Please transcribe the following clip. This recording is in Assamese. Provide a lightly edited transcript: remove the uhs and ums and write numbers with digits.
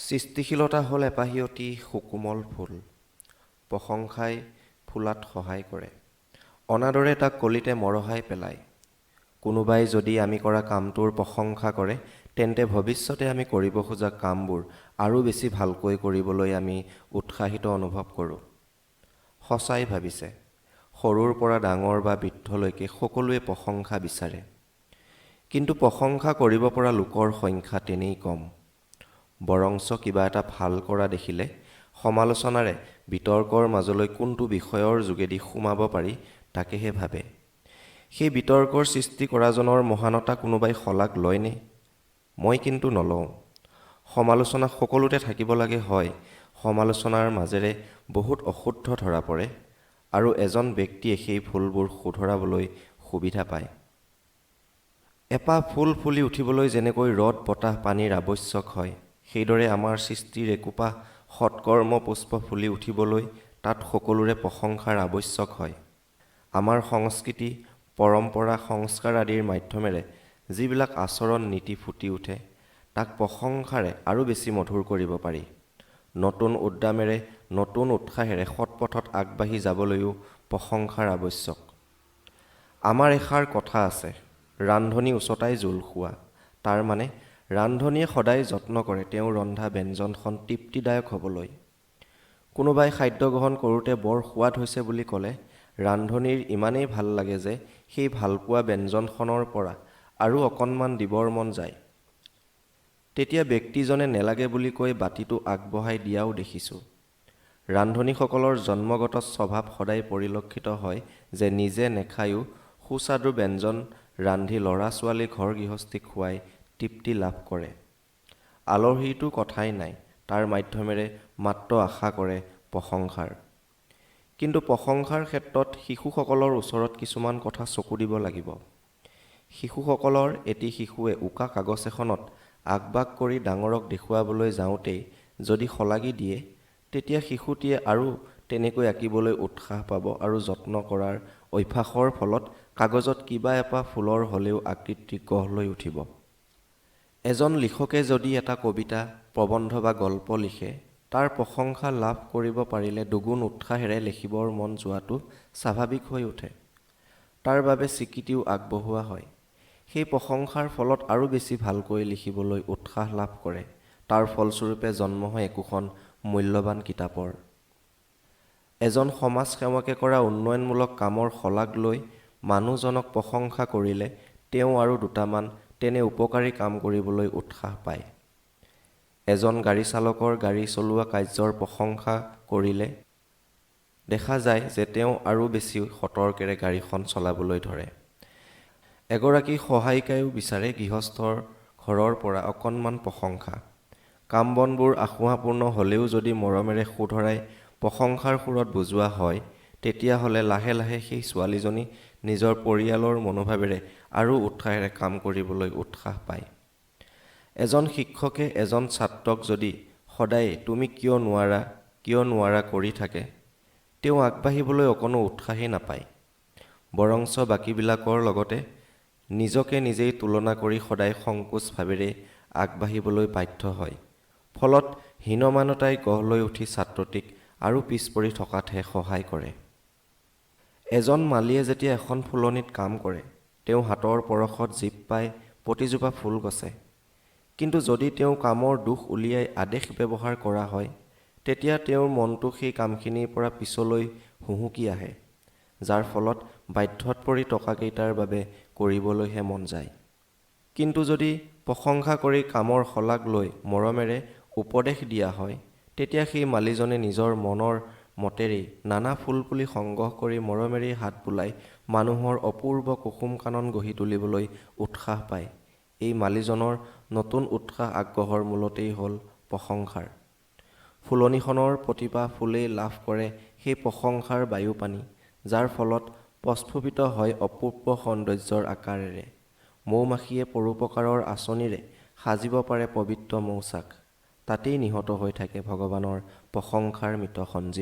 সৃষ্টিশীলতা হ'ল এপাহি অতি সুকোমল ফুল। প্ৰশংসাই ফুলাত সহায় কৰে, অনাদৰে তাক কলিতে মৰহাই পেলায়। কোনোবাই যদি আমি কৰা কামটোৰ প্ৰশংসা কৰে, তেন্তে ভৱিষ্যতে আমি কৰিব খোজা কামবোৰ আৰু বেছি ভালকৈ কৰিবলৈ আমি উৎসাহিত অনুভৱ কৰোঁ। সঁচাই ভাবিছে, সৰুৰ পৰা ডাঙৰ বা বৃদ্ধলৈকে সকলোৱে প্ৰশংসা বিচাৰে। কিন্তু প্ৰশংসা কৰিব পৰা লোকৰ সংখ্যা তেনেই কম। বৰঞ্চ কিবা এটা ভাল কৰা দেখিলে সমালোচনাৰে বিতৰ্কৰ মাজলৈ কোনটো বিষয়ৰ যোগেদি সোমাব পাৰি তাকেহে ভাবে। সেই বিতৰ্কৰ সৃষ্টি কৰাজনৰ মহানতা কোনোবাই শলাগ লয়নে? মই কিন্তু নলওঁ। সমালোচনা সকলোতে থাকিব লাগে হয়, সমালোচনাৰ মাজেৰে বহুত অশুদ্ধ ধৰা পৰে আৰু এজন ব্যক্তিয়ে সেই ভুলবোৰ শুধৰাবলৈ সুবিধা পায়। এপাহ ফুল ফুলি উঠিবলৈ যেনেকৈ ৰ'দ বতাহ পানীৰ আৱশ্যক হয়, সেইদৰে আমাৰ সৃষ্টিৰ একোপাহ সৎকৰ্ম পুষ্প ফুলি উঠিবলৈ তাত সকলোৰে প্ৰশংসাৰ আৱশ্যক হয়। আমাৰ সংস্কৃতি, পৰম্পৰা, সংস্কাৰ আদিৰ মাধ্যমেৰে যিবিলাক আচৰণ নীতি ফুটি উঠে, তাক প্ৰশংসাৰে আৰু বেছি মধুৰ কৰিব পাৰি। নতুন উদ্যমেৰে, নতুন উৎসাহেৰে সৎপথত আগবাঢ়ি যাবলৈও প্ৰশংসাৰ আৱশ্যক। আমাৰ এষাৰ কথা আছে, ৰান্ধনি উচতাই জোল খোৱা। তাৰ মানে ৰান্ধনিয়ে সদায় যত্ন কৰে তেওঁ ৰন্ধা ব্যঞ্জনখন তৃপ্তিদায়ক হ'বলৈ। কোনোবাই খাদ্য গ্ৰহণ কৰোঁতে বৰ সোৱাদ হৈছে বুলি ক'লে ৰান্ধনিৰ ইমানেই ভাল লাগে যে সেই ভালপোৱা ব্যঞ্জনখনৰ পৰা আৰু অকণমান দিবৰ মন যায়। তেতিয়া ব্যক্তিজনে নেলাগে বুলি কৈ বাতিটো আগবঢ়াই দিয়াও দেখিছোঁ। ৰান্ধনিসকলৰ জন্মগত স্বভাৱ সদায় পৰিলক্ষিত হয় যে নিজে নেখায়ো সুস্বাদু ব্যঞ্জন ৰান্ধি ল'ৰা ছোৱালী ঘৰ গৃহস্থীক খুৱাই তৃপ্তি লাভ কৰে। আলহীৰতো কথাই নাই, তাৰ মাধ্যমেৰে মাত্ৰ আশা কৰে প্ৰশংসাৰ। কিন্তু প্ৰশংসাৰ ক্ষেত্ৰত শিশুসকলৰ ওচৰত কিছুমান কথা চকু দিব লাগিব। শিশুসকলৰ এটি শিশুৱে উকা কাগজ এখনত আঁকবাক কৰি ডাঙৰক দেখুৱাবলৈ যাওঁতেই যদি শলাগি দিয়ে, তেতিয়া শিশুটিয়ে আৰু তেনেকৈ আঁকিবলৈ উৎসাহ পাব আৰু যত্ন কৰাৰ অভ্যাসৰ ফলত কাগজত কিবা এপাহ ফুলৰ হ'লেও আকৃতি গঢ় লৈ উঠিব। এজন লিখকে যদি এটা কবিতা, প্ৰবন্ধ বা গল্প লিখে, তাৰ প্ৰশংসা লাভ কৰিব পাৰিলে দুগুণ উৎসাহেৰে লিখিবৰ মন যোৱাটো স্বাভাৱিক হৈ উঠে। তাৰ বাবে স্বীকৃতিও আগবঢ়োৱা হয়। সেই প্ৰশংসাৰ ফলত আৰু বেছি ভালকৈ লিখিবলৈ উৎসাহ লাভ কৰে। তাৰ ফলস্বৰূপে জন্ম হয় একোখন মূল্যৱান কিতাপৰ। এজন সমাজ সেৱকে কৰা উন্নয়নমূলক কামৰ শলাগ লৈ মানুহজনক প্ৰশংসা কৰিলে তেওঁ আৰু দুটামান তেনে উপকাৰী কাম কৰিবলৈ উৎসাহ পায়। এজন গাড়ী চালকৰ গাড়ী চলোৱা কাৰ্যৰ প্ৰশংসা কৰিলে দেখা যায় যে তেওঁ আৰু বেছি সতৰ্কেৰে গাড়ীখন চলাবলৈ ধৰে। এগৰাকী সহায়িকায়ো বিচাৰে গৃহস্থৰ ঘৰৰ পৰা অকণমান প্ৰশংসা। কাম বনবোৰ আশোহাপূৰ্ণ হ'লেও যদি মৰমেৰে শুধৰাই প্ৰশংসাৰ সুৰত বুজোৱা হয়, তেতিয়াহ'লে লাহে লাহে সেই ছোৱালীজনী নিজৰ পৰিয়ালৰ মনোভাৱেৰে আৰু উৎসাহেৰে কাম কৰিবলৈ উৎসাহ পায়। এজন শিক্ষকে এজন ছাত্ৰক যদি সদায় তুমি কিয় নোৱাৰা কৰি থাকে, তেওঁ আগবাঢ়িবলৈ অকণো উৎসাহেই নাপায়। বৰঞ্চ বাকীবিলাকৰ লগতে নিজকে নিজেই তুলনা কৰি সদায় সংকোচ ভাৱেৰে আগবাঢ়িবলৈ বাধ্য হয়। ফলত হীনমানতাই গঢ় লৈ উঠি ছাত্ৰটিক আৰু পিছ পৰি থকাতহে সহায় কৰে। এজন মালীয়ে যেতিয়া এখন ফুলনিত কাম কৰে, তেওঁ হাতৰ পৰশত জীপ পাই প্ৰতিজোপা ফুল গছে। কিন্তু যদি তেওঁ কামৰ দোষ উলিয়াই আদেশ ব্যৱহাৰ কৰা হয়, তেতিয়া তেওঁৰ মনটো সেই কামখিনিৰ পৰা পিছলৈ হুহুকি আহে, যাৰ ফলত বাধ্যত পৰি টকাকেইটাৰ বাবে কৰিবলৈহে মন যায়। কিন্তু যদি প্ৰশংসা কৰি কামৰ শলাগ লৈ মৰমেৰে উপদেশ দিয়া হয়, তেতিয়া সেই মালীজনে নিজৰ মনৰ মতেৰেই নানা ফুল পুলি সংগ্ৰহ কৰি মৰমেৰেই হাত বোলাই মানুহৰ অপূৰ্ব কুসুম কানন গঢ়ি তুলিবলৈ উৎসাহ পায়। এই মালীজনৰ নতুন উৎসাহ আগ্ৰহৰ মূলতেই হ'ল প্ৰশংসাৰ। ফুলনিখনৰ প্ৰতিভা ফুলেই লাভ কৰে সেই প্ৰশংসাৰ বায়ুপানী, যাৰ ফলত প্ৰস্ফুটিত হয় অপূৰ্ব সৌন্দৰ্যৰ আকাৰেৰে। মৌ-মাখিয়ে পৰোপকাৰৰ আঁচনিৰে সাজিব পাৰে পবিত্ৰ মৌচাক। তাতেই নিহত হৈ থাকে ভগৱানৰ প্ৰশংসাৰ মৃত সঞ্জীৱ।